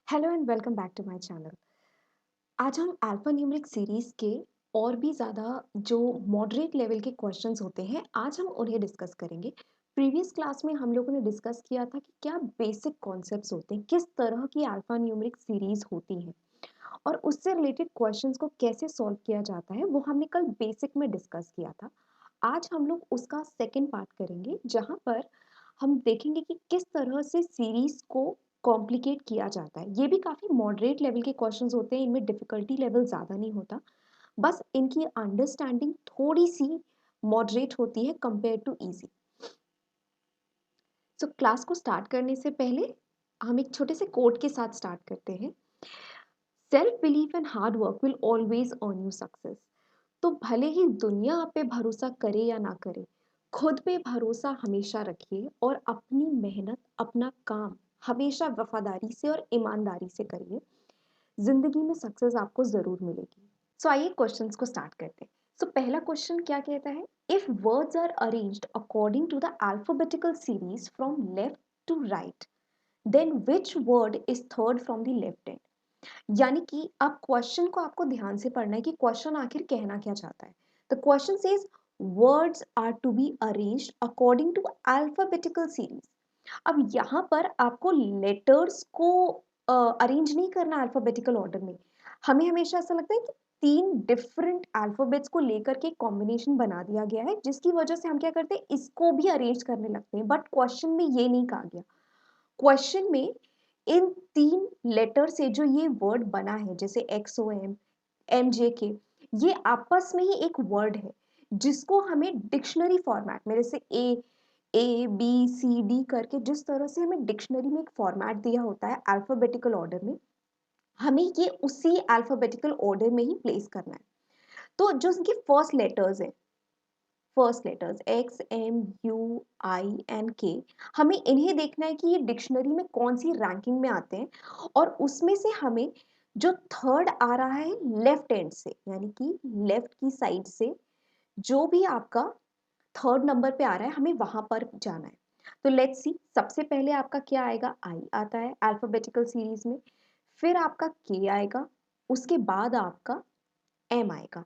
Hello and welcome back to my channel. आज हम alpha numeric series के और भी ज़्यादा जो मॉडरेट लेवल के क्वेश्चंस होते हैं, आज हम उन्हें डिस्कस करेंगे। प्रीवियस क्लास में हम लोगों ने डिस्कस किया था कि क्या बेसिक कॉन्सेप्ट्स होते हैं, किस तरह की अल्फा न्यूमेरिक सीरीज होती हैं और उससे रिलेटेड क्वेश्चंस को कैसे सॉल्व किया जाता है, वो हमने कल बेसिक में डिस्कस किया था। आज हम लोग उसका सेकेंड पार्ट करेंगे, जहाँ पर हम देखेंगे कि किस तरह से सीरीज को कॉम्प्लिकेट किया जाता है। ये भी काफ़ी मॉडरेट लेवल के क्वेश्चंस होते हैं, इनमें डिफ़िकल्टी लेवल ज़्यादा नहीं होता, बस इनकी अंडरस्टैंडिंग थोड़ी सी मॉडरेट होती है compare to easy. So class को स्टार्ट करने से पहले हम एक छोटे से कोट के साथ स्टार्ट करते हैं। Self belief and hard work will always earn you success. तो भले ही दुनिया आप पे भरोसा करे या ना करे, खुद पे भरोसा हमेशा रखिए और अपनी मेहनत, अपना काम हमेशा वफादारी से और ईमानदारी से करिए। जिंदगी में सक्सेस आपको जरूर मिलेगी। सो आइए क्वेश्चंस को स्टार्ट करते हैं। सो पहला क्वेश्चन क्या कहता है? If words are arranged according to the alphabetical series from left to right, then which word is third from the left end? यानी कि अब क्वेश्चन को आपको ध्यान से पढ़ना है कि क्वेश्चन आखिर कहना क्या चाहता है। The question says words are to be arranged according to alphabetical series. अब यहाँ पर आपको लेटर्स को अरेंज नहीं करना अल्फाबेटिकल ऑर्डर में। हमें हमेशा ऐसा लगता है कि तीन डिफरेंट अल्फाबेट्स को लेकर के कॉम्बिनेशन बना दिया गया है, जिसकी वजह से हम क्या करते हैं, इसको भी अरेंज करने लगते हैं। बट क्वेश्चन में ये नहीं कहा गया। क्वेश्चन में इन तीन लेटर से जो ये वर्ड बना है, जैसे XOM, MJK, ये आपस में ही एक वर्ड है जिसको हमें डिक्शनरी फॉर्मेट में, जैसे A B C D करके जिस तरह से हमें डिक्शनरी में एक फॉर्मेट दिया होता है अल्फाबेटिकल ऑर्डर में, हमें ये उसी अल्फाबेटिकल ऑर्डर में ही प्लेस करना है। तो जो इनके फर्स्ट लेटर्स XMUINK, हमें इन्हें देखना है कि ये डिक्शनरी में कौन सी रैंकिंग में आते हैं, और उसमें से हमें जो थर्ड आ रहा है लेफ्ट एंड से, यानी कि लेफ्ट की साइड से जो भी आपका थर्ड नंबर पे आ रहा है, हमें वहां पर जाना है। तो लेट्स सी, सबसे पहले आपका क्या आएगा? आई आता है अल्फाबेटिकल सीरीज में, फिर आपका के आएगा, उसके बाद आपका एम आएगा।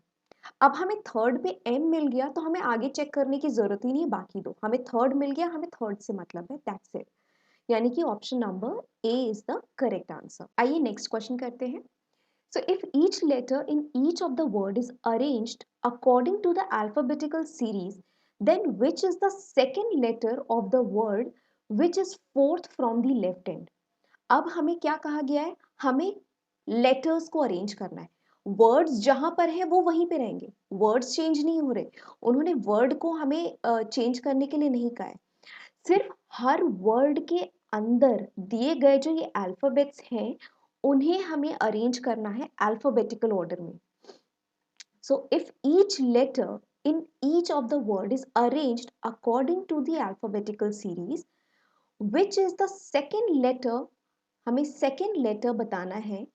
अब हमें थर्ड पे एम मिल गया तो हमें आगे चेक करने की जरूरत ही नहीं है, बाकी दो हमें थर्ड मिल गया, हमें थर्ड से मतलब है, दैट्स इट। यानी कि option number A is the correct answer. आइए नेक्स्ट क्वेश्चन करते हैं। So if each letter in each of the word is arranged according to the alphabetical series, then which is the second letter of the word which is fourth from the left end? अब हमें क्या कहा गया है? हमें letters को arrange करना है। वर्ड्स जहां पर है वो वहीं पे रहेंगे, वर्ड्स चेंज नहीं हो रहे। उन्होंने वर्ड को हमें चेंज करने के लिए नहीं कहा है। सिर्फ हर वर्ड के अंदर दिए गए जो ये अल्फाबेट्स हैं, उन्हें हमें अरेंज करना है अल्फाबेटिकल ऑर्डर में। So if each letter in each of the word is arranged according to the alphabetical series, which is the second letter? हमें सेकेंड लेटर बताना है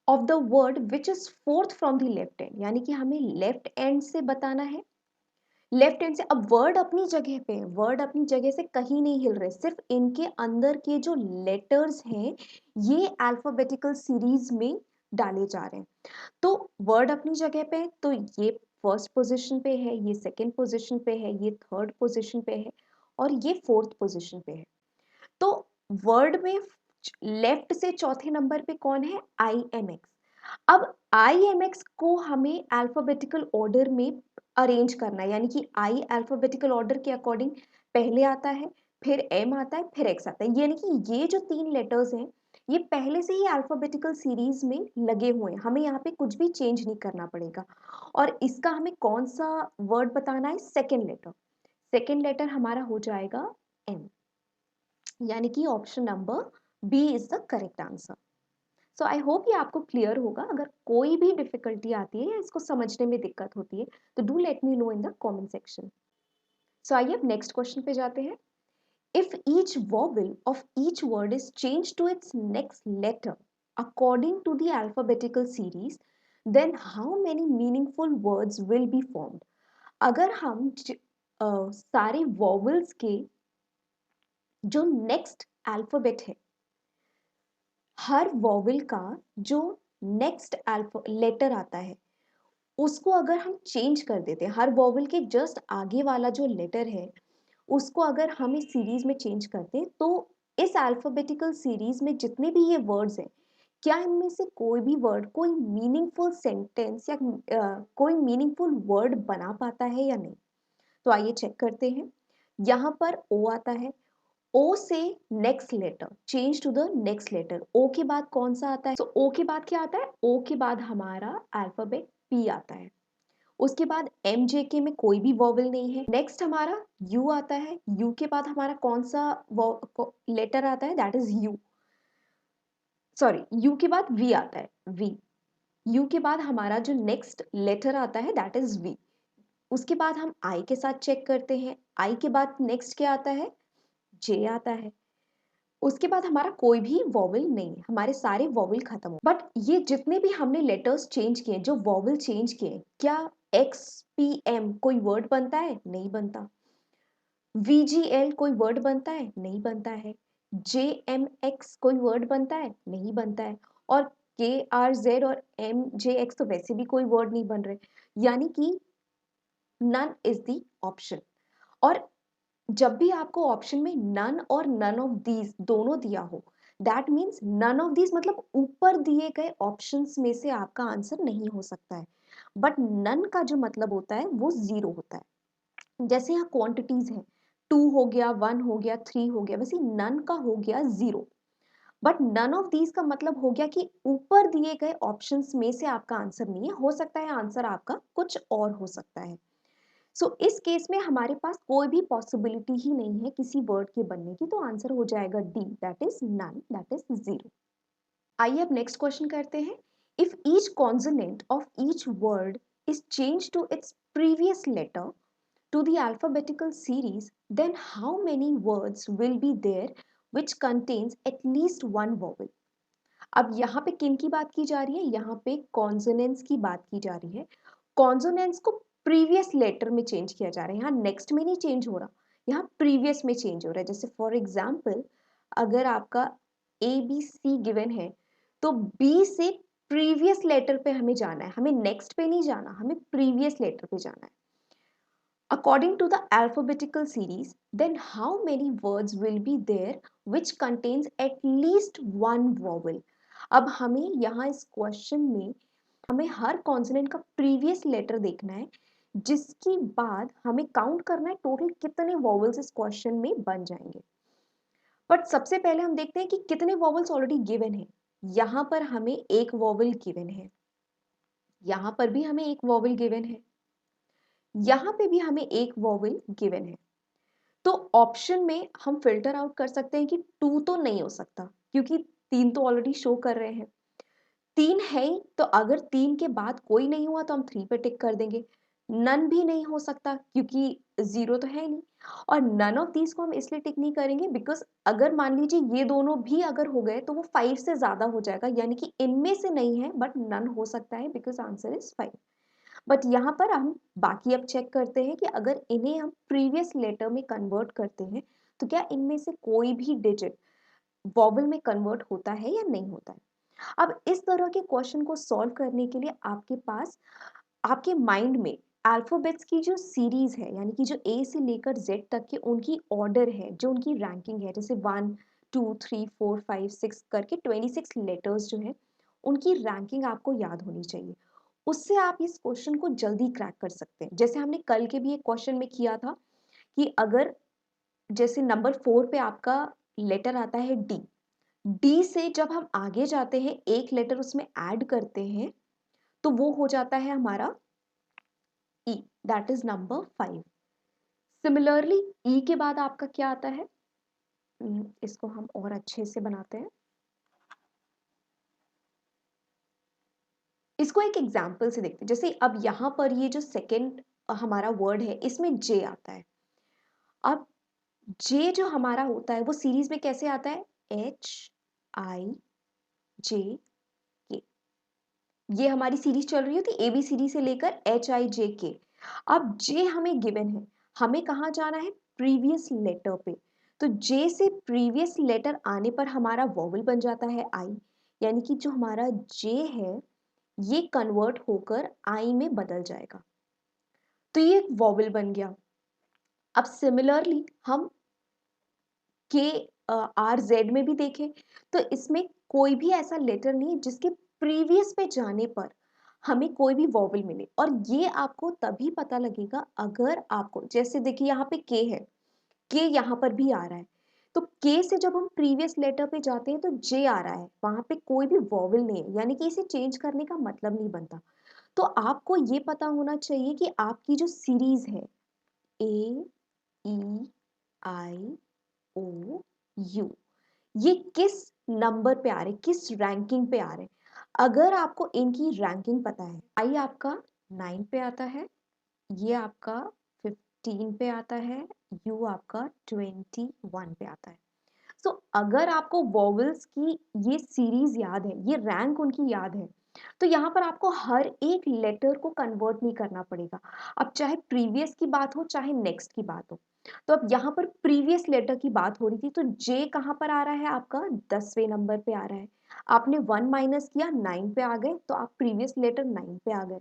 of the word which is fourth from the left end, यानी कि हमें left and से बताना है। Left hand से, अब वर्ड अपनी जगह पे है, वर्ड अपनी जगह से कहीं नहीं हिल रहे, सिर्फ इनके अंदर के जो लेटर्स हैं ये अल्फाबेटिकल सीरीज में डाले जा रहे हैं। तो वर्ड अपनी जगह पे है, तो ये फर्स्ट पोजीशन पे है, ये सेकंड पोजीशन पे है, ये थर्ड पोजीशन पे है, और ये फोर्थ पोजीशन पे है। तो वर्ड में लेफ्ट से चौथे नंबर पे कौन है? IMX। अब IMX को हमें अल्फाबेटिकल ऑर्डर में अरेंज करना है, यानी कि आई अल्फाबेटिकल ऑर्डर के अकॉर्डिंग पहले आता है, फिर M आता है, फिर X आता है। यानी कि ये जो तीन लेटर्स हैं, ये पहले से ही अल्फाबेटिकल सीरीज में लगे हुए हैं, हमें यहाँ पे कुछ भी चेंज नहीं करना पड़ेगा। और इसका हमें कौन सा वर्ड बताना है? Second letter. सेकेंड लेटर हमारा हो जाएगा M, यानी कि option number B is the correct answer. So I hope ये आपको क्लियर होगा। अगर कोई भी डिफिकल्टी आती है या इसको समझने में दिक्कत होती है, तो do let me know in the comment section. So आइए अब नेक्स्ट क्वेश्चन पे जाते हैं। If each vowel of each word is change to its next letter according to the alphabetical series, then how many meaningful words will be formed? अगर हम सारे vowels के जो नेक्स्ट अल्फाबेट है, हर वॉवल का जो नेक्स्ट अल्फा लेटर आता है उसको अगर हम चेंज कर देते हैं, हर वॉवल के जस्ट आगे वाला जो लेटर है उसको अगर हम इस सीरीज में चेंज करते हैं तो इस अल्फाबेटिकल सीरीज में जितने भी ये वर्ड्स हैं, क्या इनमें से कोई भी वर्ड कोई मीनिंगफुल सेंटेंस या कोई मीनिंगफुल वर्ड बना पाता है या नहीं। तो आइए चेक करते हैं। यहाँ पर ओ आता है, ओ से next letter change to the next letter. O के बाद कौन सा आता है? तो ओ के बाद क्या आता है? ओ के बाद हमारा अल्फाबेट पी आता है। उसके बाद एम जे के में कोई भी वॉवल नहीं है। नेक्स्ट हमारा यू आता है। यू के बाद हमारा कौन सा लेटर आता है? That is you. Sorry, you के बाद वी आता है, वी। यू के बाद हमारा जो नेक्स्ट लेटर आता है दैट इज वी। उसके बाद हम आई के साथ चेक करते हैं। आई के बाद नेक्स्ट क्या आता है? जे आता है। उसके बाद हमारा कोई भी वॉवल नहीं है, हमारे सारे वॉवल खत्म हो। बट ये जितने भी हमने लेटर्स चेंज किए, जो वॉवल चेंज किए, क्या एक्स पी एम कोई वर्ड बनता है? नहीं बनता। वी जी एल कोई वर्ड बनता है? नहीं बनता है। जे एम एक्स कोई वर्ड बनता है? नहीं बनता है। और के आर जेड और एम जे एक्स तो वैसे भी कोई वर्ड नहीं बन रहे, यानी कि नन इज द ऑप्शन। और जब भी आपको ऑप्शन में नन और नन ऑफ दीज दोनों दिया हो, that means none of these मतलब ऊपर दिए गए ऑप्शंस में से आपका आंसर नहीं हो सकता है। बट नन का जो मतलब होता है वो जीरो होता है। जैसे यहाँ क्वांटिटीज है, 2 हो गया, 1 हो गया, 3 हो गया, वैसे नन का हो गया zero. But none of these का मतलब हो गया कि ऊपर दिए गए ऑप्शंस में से आपका आंसर नहीं है, हो सकता है आंसर आपका कुछ और हो सकता है। इस केस में हमारे पास कोई भी पॉसिबिलिटी ही नहीं है किसी वर्ड के बनने की, तो आंसर हो जाएगा D, that is none, that is zero. आइए अब नेक्स्ट क्वेश्चन करते हैं। If each consonant of each word is change to its previous letter to the alphabetical series, then how many words will be there which contains at least one vowel? अब यहाँ पे किन की बात की जा रही है? यहाँ पे कॉन्सोनेंट्स की बात की जा रही है। कॉन्सोनेंट्स को प्रीवियस लेटर में चेंज किया जा रहा है, यहाँ नेक्स्ट में नहीं चेंज हो रहा, यहाँ प्रीवियस में चेंज हो रहा है। जैसे फॉर एग्जाम्पल, अगर आपका ए बी सी गिवन है तो बी से प्रीवियस लेटर पे हमें जाना है, हमें नेक्स्ट पे नहीं जाना, हमें प्रीवियस लेटर पे जाना है। According to the alphabetical series, then how many words will be there which contains at least one vowel? अब हमें यहाँ इस क्वेश्चन में हमें हर कॉन्सोनेंट का प्रीवियस लेटर देखना है, जिसके बाद हमें काउंट करना है टोटल कितने वॉवल्स इस क्वेश्चन में बन जाएंगे। बट सबसे पहले हम देखते हैं कि कितने वॉवल्स ऑलरेडी गिवन है। यहाँ पर हमें एक वॉवल गिवन है, यहाँ पर भी हमें एक वॉवल गिवन है, यहाँ पे भी हमें एक वॉवल गिवन है। तो ऑप्शन में हम फिल्टर आउट कर सकते हैं कि 2 तो नहीं हो सकता, क्योंकि 3 तो ऑलरेडी शो कर रहे हैं। 3 है ही, तो अगर 3 के बाद कोई नहीं हुआ तो हम 3 पे टिक कर देंगे। नन भी नहीं हो सकता क्योंकि 0 तो है नहीं। और नन ऑफ दीज को हम इसलिए टिक नहीं करेंगे बिकॉज अगर मान लीजिए ये दोनों भी अगर हो गए तो वो 5 से ज्यादा हो जाएगा, यानी कि इनमें से नहीं है बट नन हो सकता है, बिकॉज आंसर इज 5। बट यहाँ पर हम बाकी अब चेक करते हैं कि अगर इन्हें हम प्रीवियस लेटर में कन्वर्ट करते हैं तो क्या इनमें से कोई भी डिजिट वॉवल में कन्वर्ट होता है या नहीं होता है। अब इस तरह के क्वेश्चन को सॉल्व करने के लिए आपके पास आपके माइंड में अल्फाबेट्स की जो सीरीज है, यानी कि जो ए से लेकर जेड तक के उनकी ऑर्डर है, जो उनकी रैंकिंग है, जैसे 1 2 3 4 5 6 करके 26 लेटर्स जो है उनकी रैंकिंग आपको याद होनी चाहिए। उससे आप इस क्वेश्चन को जल्दी क्रैक कर सकते हैं। जैसे हमने कल के भी एक क्वेश्चन में किया था कि अगर जैसे नंबर 4 पे आपका लेटर आता है डी, डी से जब हम आगे जाते हैं एक लेटर उसमें ऐड करते हैं तो वो हो जाता है हमारा E, that is number 5। Similarly E के बाद आपका क्या आता है? इसको हम और अच्छे से बनाते हैं। इसको एक एग्जाम्पल से देखते हैं। जैसे अब यहाँ पर ये जो सेकेंड हमारा वर्ड है इसमें जे आता है। अब जे जो हमारा होता है वो सीरीज में कैसे आता है? एच आई जे के। ये हमारी सीरीज चल रही होती ए बी सी डी से लेकर एच आई जे के। अब जे हमें गिवन है, हमें कहाँ जाना है? प्रीवियस लेटर पे। तो जे से प्रीवियस लेटर आने पर हमारा वॉवल बन जाता है आई, यानी कि जो हमारा जे है ये कन्वर्ट होकर आई में बदल जाएगा, तो ये एक वॉवल बन गया। अब सिमिलरली हम के आर जेड में भी देखें तो इसमें कोई भी ऐसा लेटर नहीं है जिसके प्रीवियस पे जाने पर हमें कोई भी वॉवल मिले, और ये आपको तभी पता लगेगा अगर आपको, जैसे देखिए यहाँ पे के यहाँ पर भी आ रहा है, तो के से जब हम प्रीवियस लेटर पे जाते हैं तो जे आ रहा है, वहां पे कोई भी वॉवल नहीं है, यानी कि इसे चेंज करने का मतलब नहीं बनता। तो आपको ये पता होना चाहिए कि आपकी जो सीरीज है ए ई आई ओ यू, ये किस नंबर पे आ रहे, किस रैंकिंग पे आ रहे। अगर आपको इनकी रैंकिंग पता है, आई आपका 9 पे आता है, ये आपका 15 पे आता है, यू आपका 21 पे आता है। सो अगर आपको वॉवल्स की ये सीरीज याद है, ये रैंक उनकी याद है, तो यहाँ पर आपको हर एक लेटर को कन्वर्ट नहीं करना पड़ेगा। अब चाहे प्रीवियस की बात हो चाहे नेक्स्ट की बात हो, तो अब यहाँ पर प्रीवियस लेटर की बात हो रही थी, तो जे कहाँ पर आ रहा है, आपका 10वें नंबर पे आ रहा है। आपने 1 माइनस किया 9 पे आ गए, तो आप प्रीवियस लेटर 9 पे आ गए।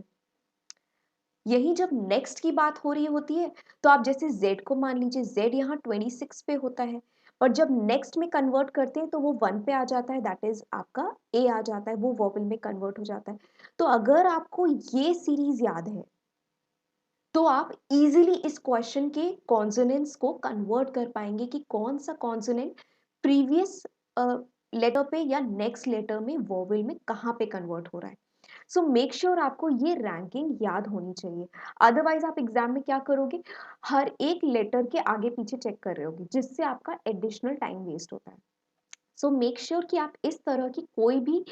यही जब नेक्स्ट की बात हो रही होती है, तो आप जैसे z को मान लीजिए, z यहाँ 26 पे होता है, पर जब नेक्स्ट में कन्वर्ट करते हैं तो वो 1 पे आ जाता है, दैट इज आपका a आ जाता है, वो वॉवल में कन्वर्ट हो जाता है। तो अगर आपको ये सीरीज याद है तो आप इजीली इस क्वेश्चन के कॉन्सोनेंट्स को कन्वर्ट कर पाएंगे कि कौन सा कॉन्सोनेंट प्रीवियस लेटर पे या नेक्स्ट लेटर में वॉवल में कहाँ पे कन्वर्ट हो रहा है। सो मेक श्योर आपको ये रैंकिंग याद होनी चाहिए, अदरवाइज आप एग्जाम में क्या करोगे, हर एक लेटर के आगे पीछे चेक कर रहे होगे, जिससे आपका एडिशनल टाइम वेस्ट होता है। सो मेक श्योर कि आप इस तरह की कोई भी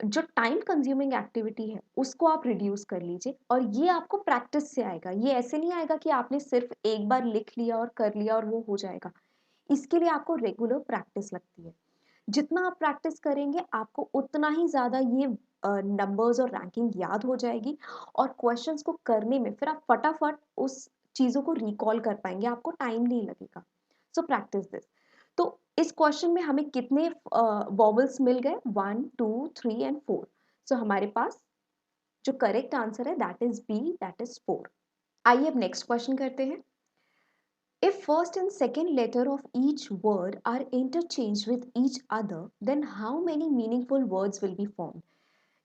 जो टाइम कंज्यूमिंग एक्टिविटी है उसको आप रिड्यूस कर लीजिए, और ये आपको प्रैक्टिस से आएगा, ये ऐसे नहीं आएगा कि आपने सिर्फ एक बार लिख लिया और कर लिया और वो हो जाएगा। इसके लिए आपको रेगुलर प्रैक्टिस लगती है। जितना आप प्रैक्टिस करेंगे आपको उतना ही ज़्यादा ये नंबर्स और रैंकिंग याद हो जाएगी, और क्वेश्चंस को करने में फिर आप फटाफट उस चीज़ों को रिकॉल कर पाएंगे, आपको टाइम नहीं लगेगा। So practice this. तो इस क्वेश्चन में हमें कितने वॉवल्स मिल गए, 1 2 3 एंड 4। सो हमारे पास जो करेक्ट आंसर है that is B, that is 4। आइए अब नेक्स्ट क्वेश्चन करते हैं। If first and second letter of each word are interchanged with each other, then how many meaningful words will be formed?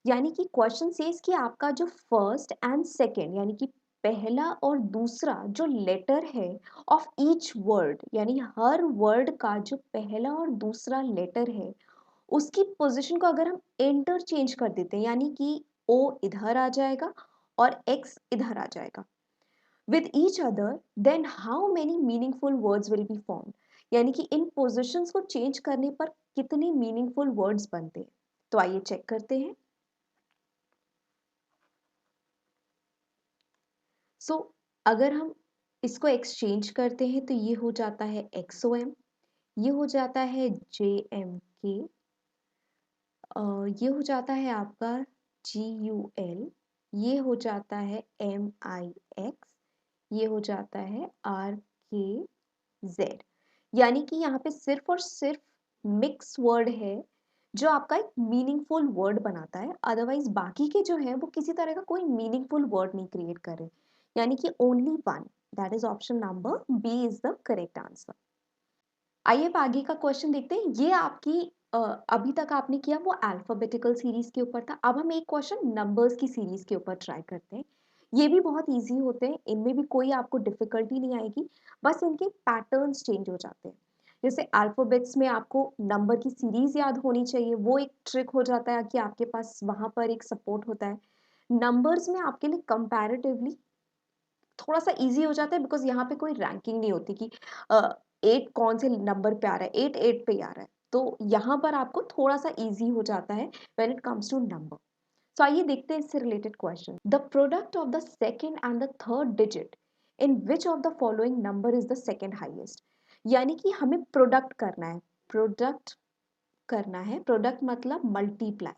यानी कि क्वेश्चन सेज कि आपका जो फर्स्ट एंड सेकंड यानी कि पहला और दूसरा जो लेटर है ऑफ ईच वर्ड, यानी हर वर्ड का जो पहला और दूसरा लेटर है उसकी पोजीशन को अगर हम इंटरचेंज कर देते हैं, यानी कि ओ इधर आ जाएगा और एक्स इधर आ जाएगा with each other, then how many meaningful words will be formed? यानी कि इन पोजिशंस को चेंज करने पर कितने मीनिंगफुल वर्ड्स बनते हैं। तो आइए चेक करते हैं। सो अगर हम इसको एक्सचेंज करते हैं तो ये हो जाता है XOM, ये हो जाता है JMK, ये हो जाता है आपका GUL, ये हो जाता है MIX, ये हो जाता है RKZ। यानी कि यहाँ पे सिर्फ और सिर्फ मिक्स वर्ड है जो आपका एक मीनिंगफुल वर्ड बनाता है, अदरवाइज बाकी के जो है वो किसी तरह का कोई मीनिंगफुल वर्ड नहीं क्रिएट कर रहे, यानी कि only one, that is option number B is the correct answer. आइए अब आगे का क्वेश्चन देखते हैं। ये आपकी अभी तक आपने किया वो अल्फाबेटिकल सीरीज के ऊपर था, अब हम एक क्वेश्चन नंबर्स की सीरीज के ऊपर ट्राई करते हैं। ये भी बहुत इजी होते हैं, इनमें भी कोई आपको डिफिकल्टी नहीं आएगी, बस इनके पैटर्न्स चेंज हो जाते हैं। जैसे अल्फाबेट्स में आपको नंबर की सीरीज याद होनी चाहिए, वो एक ट्रिक हो जाता है कि आपके पास वहां पर एक सपोर्ट होता है। नंबर्स में आपके लिए कंपैरेटिवली थोड़ा सा इजी हो जाता है, बिकॉज यहाँ पे कोई रैंकिंग नहीं होती कि 8 कौन से नंबर पे आ रहा है, 8 8 पे ही आ रहा है, तो यहाँ पर आपको थोड़ा सा इजी हो जाता है when it comes to number. So आइए देखते हैं इससे related question. The product of the second and the third digit in which of the following number is the second highest. यानी कि हमें प्रोडक्ट करना है, प्रोडक्ट करना है, प्रोडक्ट मतलब मल्टीप्लाई,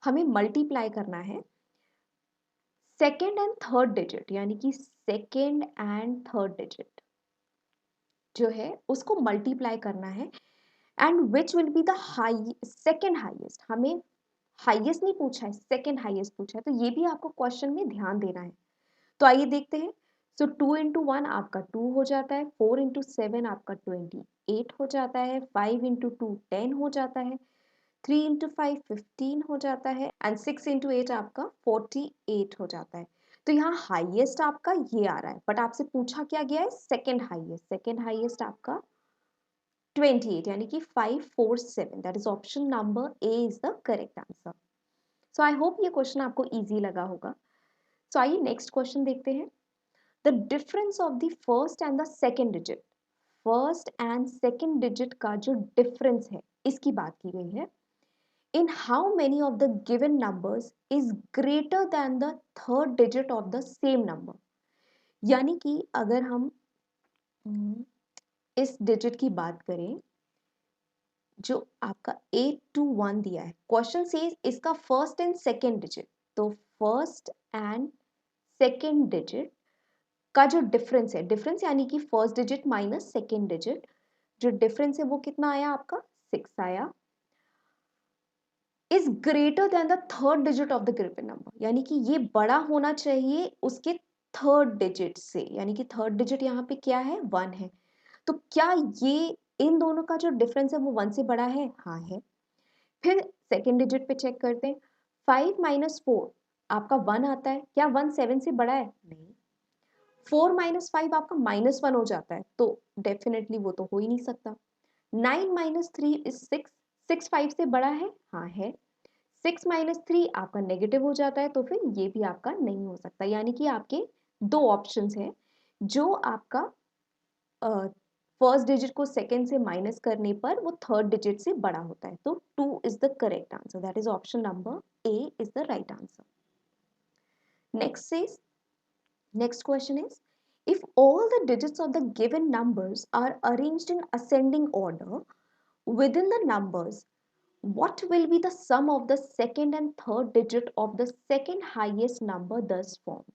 हमें मल्टीप्लाई करना है सेकेंड एंड थर्ड डिजिट, यानी कि सेकेंड एंड थर्ड डिजिट जो है उसको मल्टीप्लाई करना है, and which will be the high second highest. हमें हाईएस्ट नहीं पूछा है, सेकेंड हाईएस्ट पूछा है, तो ये भी आपको क्वेश्चन में ध्यान देना है। तो आइए देखते हैं। सो 2 into 1 आपका 2 हो जाता है, 4 into 7 आपका 28 हो जाता है, 5 into 2 10 हो जाता है, 3 into 5 15 हो जाता है, एंड 6 into 8 आपका 48 हो जाता है। तो यहाँ हाईएस्ट आपका ये आ रहा है, बट आपसे पूछा क्या गया है, सेकेंड हाईएस्ट। सेकेंड हाईएस्ट आपका 28, यानी कि 547, that is option number A is the correct answer. So I hope ये क्वेश्चन आपको इजी लगा होगा। सो आइए नेक्स्ट क्वेश्चन देखते हैं। The difference of the first and the second digit, first and second digit का जो डिफरेंस है इसकी बात की गई है। In how many of the given numbers is greater than the third digit of the same number. यानी कि अगर हम इस डिजिट की बात करें जो आपका 8 to 1 दिया है, क्वेश्चन सेज इसका फर्स्ट एंड सेकेंड डिजिट, तो फर्स्ट एंड सेकेंड डिजिट का जो डिफरेंस है, डिफरेंस यानी कि first digit minus second digit, जो डिफरेंस है वो कितना आया आपका 6 आया, is greater than the third digit of the given number. यानी कि ये बड़ा होना चाहिए उसके थर्ड डिजिट से, यानी कि थर्ड डिजिट यहाँ पे क्या है 1 है। तो क्या ये इन दोनों का जो डिफरेंस है वो 1 से बड़ा है? हाँ है। फिर सेकेंड डिजिट पे चेक करते हैं, 5 - 4 आपका 1 आता है, क्या 1 7 से बड़ा है? नहीं। 4 - 5 आपका -1 हो जाता है, तो डेफिनेटली वो तो हो ही नहीं सकता। 9 - 3 इज 6, 6 5 से बड़ा है? हाँ है। 6 - 3 आपका नेगेटिव हो जाता है, तो फिर ये भी आपका नहीं हो सकता। यानी कि आपके दो ऑप्शंस हैं जो आपका फर्स्ट डिजिट को सेकेंड से माइनस करने पर वो थर्ड डिजिट से बड़ा होता है। तो 2 is the correct answer, that is option number A is the right answer. Next is Next question is, if all the digits of the given numbers are arranged in ascending order within the numbers, what will be the sum of the second and third digit of the second highest number thus formed?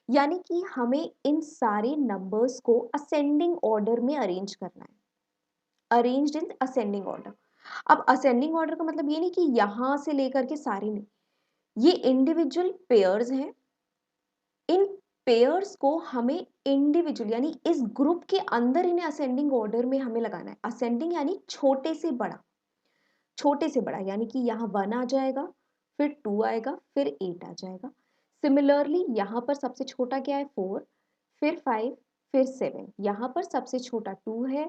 यानी कि हमें इन सारे numbers को ascending order में arrange करना है, arranged in ascending order. अब ascending order का मतलब ये नहीं कि यहां से लेकर के सारे नहीं, ये इंडिविजुअल पेयर्स हैं, इन पेयर्स को हमें इंडिविजुअल यानी इस ग्रुप के अंदर इन्हें असेंडिंग ऑर्डर में हमें लगाना है। असेंडिंग यानी छोटे से बड़ा, छोटे से बड़ा, यानी कि यहाँ 1 आ जाएगा, फिर 2 आएगा, फिर 8 आ जाएगा। सिमिलरली यहाँ पर सबसे छोटा क्या है 4, फिर 5, फिर 7। यहाँ पर सबसे छोटा 2 है,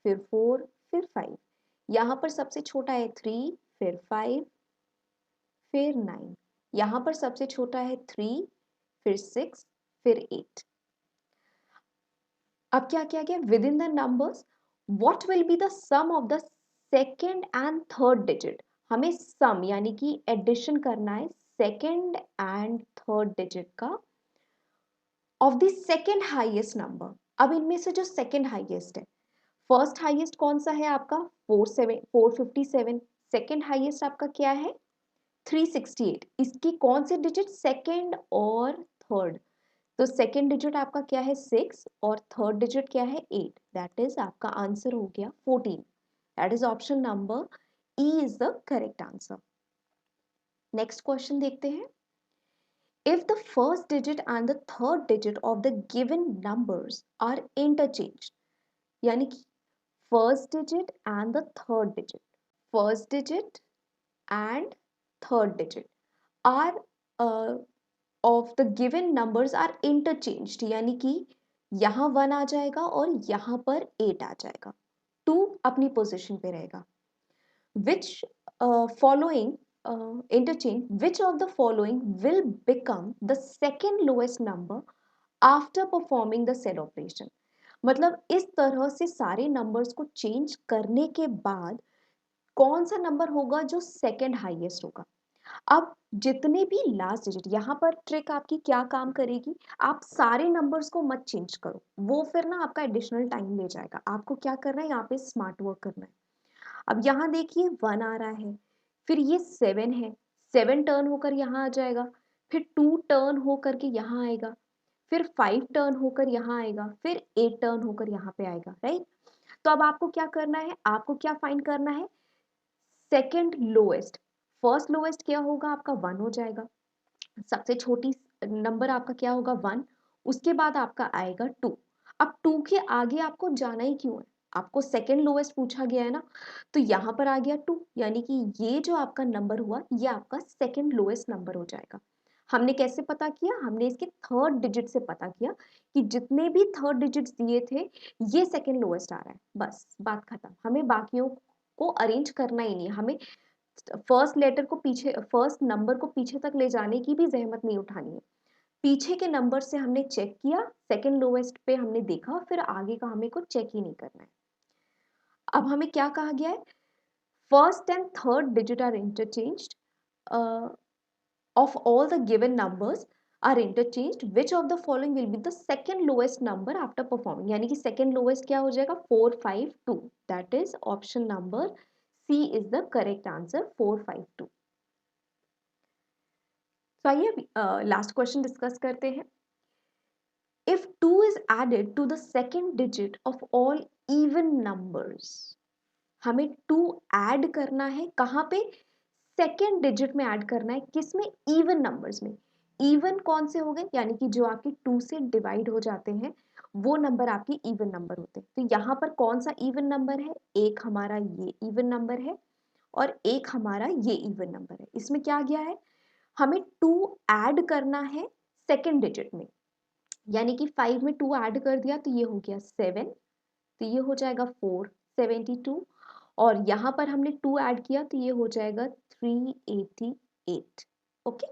फिर 4, फिर 5। यहाँ पर सबसे छोटा है 3, फिर 5, फिर 9। यहाँ पर सबसे छोटा है 3, फिर 6, फिर 8। अब क्या किया गया, within the numbers what will be the sum of the second and third digit. हमें सम यानी कि एडिशन करना है सेकेंड एंड थर्ड डिजिट का of the second highest number. अब इनमें से जो सेकेंड हाईएस्ट है, फर्स्ट हाईएस्ट कौन सा है आपका 457, सेकेंड हाईएस्ट आपका क्या है 368। इसकी कौन से डिजिट, सेकेंड और थर्ड? तो सेकेंड डिजिट आपका क्या है 6 और थर्ड डिजिट क्या है 8, दैट इज आपका आंसर हो गया 14। That is option number E is the correct answer. Next question देखते हैं। If the first digit and the third digit of the given numbers are interchange, यानी कि first digit and the third digit, first digit and third digit are of the given numbers are interchanged, यानी कि यहाँ 1 आ जाएगा और यहाँ पर 8 आ जाएगा, 2 अपनी पोजीशन पे रहेगा। Which following interchange, which of the following will become the second lowest number after performing the said operation. मतलब इस तरह से सारे नंबर्स को चेंज करने के बाद कौन सा नंबर होगा जो सेकेंड हाईएस्ट होगा। अब जितने भी लास्ट डिजिट, यहाँ पर ट्रिक आपकी क्या काम करेगी, आप सारे नंबर्स को मत चेंज करो, वो फिर ना आपका एडिशनल टाइम ले जाएगा। आपको क्या करना है, यहाँ पे स्मार्ट वर्क करना है। अब यहाँ देखिए 1 आ रहा है, फिर ये 7 है, 7 टर्न होकर यहाँ आ जाएगा, फिर 2 टर्न हो करके यहाँ आएगा, फिर 5 टर्न होकर यहाँ आएगा, फिर 8 टर्न होकर यहाँ पे आएगा, राइट? तो अब आपको क्या करना है, आपको क्या फाइंड करना है, सेकंड लोएस्ट। फर्स्ट लोएस्ट क्या होगा आपका 1 हो जाएगा, सबसे छोटी नंबर आपका क्या होगा 1, उसके बाद आपका आएगा 2। अब 2 के आगे आपको जाना ही क्यों है, आपको सेकंड लोएस्ट पूछा गया है ना, तो यहाँ पर आ गया 2, यानी कि ये जो आपका नंबर हुआ ये आपका सेकंड लोएस्ट नंबर हो जाएगा। हमने कैसे पता किया, हमने इसके थर्ड डिजिट से पता किया कि जितने भी थर्ड डिजिट्स दिए थे ये सेकंड लोएस्ट आ रहा है, बस बात खत्म। हमें बाकियों को अरेंज करना ही नहीं है, हमें फर्स्ट लेटर को पीछे, फर्स्ट नंबर को पीछे तक ले जाने की भी जहमत नहीं उठानी है। पीछे के नंबर से हमने चेक किया, सेकंड लोएस्ट पे हमने देखा, फिर आगे का हमें को चेक ही नहीं करना है। अब हमें क्या कहा गया है, first and third digit are interchanged of all the given numbers are interchanged, which of the following will be the second lowest number after performing, यानी कि second lowest क्या हो जाएगा 452, that is option number C is the correct answer 452। तो आइए last question discuss करते हैं। If 2 is added to the second digit of all even numbers, हमें 2 ऐड करना है कहाँ पे, सेकेंड डिजिट में ऐड करना है, किसमें, इवन नंबर्स में। इवन कौन से हो गए, यानी कि जो आपके 2 से डिवाइड हो जाते हैं वो नंबर आपके इवन नंबर होते हैं। तो यहाँ पर कौन सा इवन नंबर है, एक हमारा ये इवन नंबर है और एक हमारा ये इवन नंबर है। इसमें क्या गया है, हमें 2 ऐड करना है सेकेंड डिजिट में, यानी कि 5 में 2 ऐड कर दिया तो ये हो गया 7, तो ये हो जाएगा 472, और यहाँ पर हमने 2 ऐड किया तो ये हो जाएगा 388। ओके,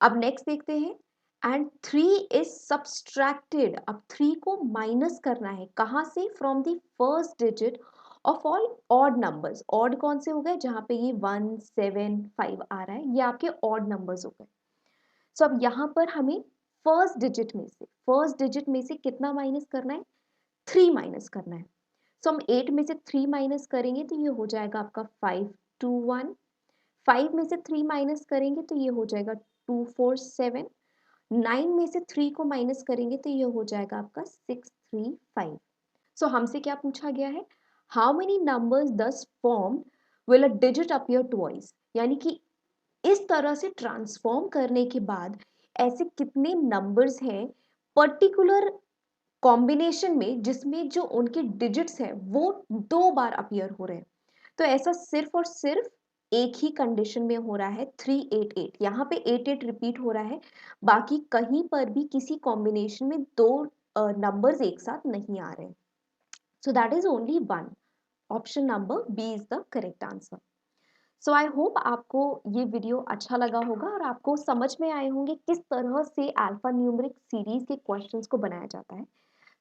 अब नेक्स्ट देखते हैं, एंड 3 इज सब्सट्रैक्टेड। अब 3 को माइनस करना है कहाँ से, from the first digit of all odd numbers. Odd कौन से हो गए, जहाँ पे ये 1 7 5 आ रहा है, ये आपके ऑड नंबर्स हो गए। सो अब यहाँ पर हमें फर्स्ट डिजिट में से कितना माइनस करना है, 3 माइनस करना है। सो हम 8 में से 3 माइनस करेंगे तो ये हो जाएगा आपका 521। 5 में से 3 माइनस करेंगे तो ये हो जाएगा 247। 9 में से 3 को माइनस करेंगे तो ये हो जाएगा आपका 635। सो हमसे क्या पूछा गया है, हाउ मेनी नंबर्स दस form will a digit appear twice, यानी कि इस तरह से ट्रांसफॉर्म करने के बाद ऐसे कितने नंबर्स हैं पर्टिकुलर कॉम्बिनेशन में जिसमें जो उनके डिजिट्स हैं वो 2 बार अपीयर हो रहे हैं। तो ऐसा सिर्फ और सिर्फ एक ही कंडीशन में हो रहा है, 388, यहाँ पे 88 रिपीट हो रहा है, बाकी कहीं पर भी किसी कॉम्बिनेशन में 2 नंबर्स एक साथ नहीं आ रहे हैं। So that is only 1, option number B is the correct answer. So I hope आपको ये वीडियो अच्छा लगा होगा और आपको समझ में आए होंगे किस तरह से अल्फा न्यूमेरिक सीरीज के क्वेश्चंस को बनाया जाता है।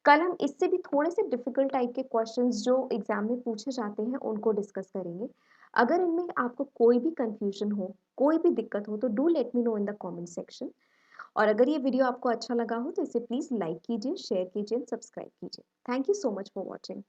कल हम इससे भी थोड़े से डिफिकल्ट टाइप के क्वेश्चंस जो एग्जाम में पूछे जाते हैं उनको डिस्कस करेंगे। अगर इनमें आपको कोई भी कंफ्यूजन हो, कोई भी दिक्कत हो तो do let me know in the comment section. और अगर ये वीडियो आपको अच्छा लगा हो तो इसे प्लीज़ लाइक कीजिए, शेयर कीजिए, सब्सक्राइब कीजिए। Thank you so much for watching.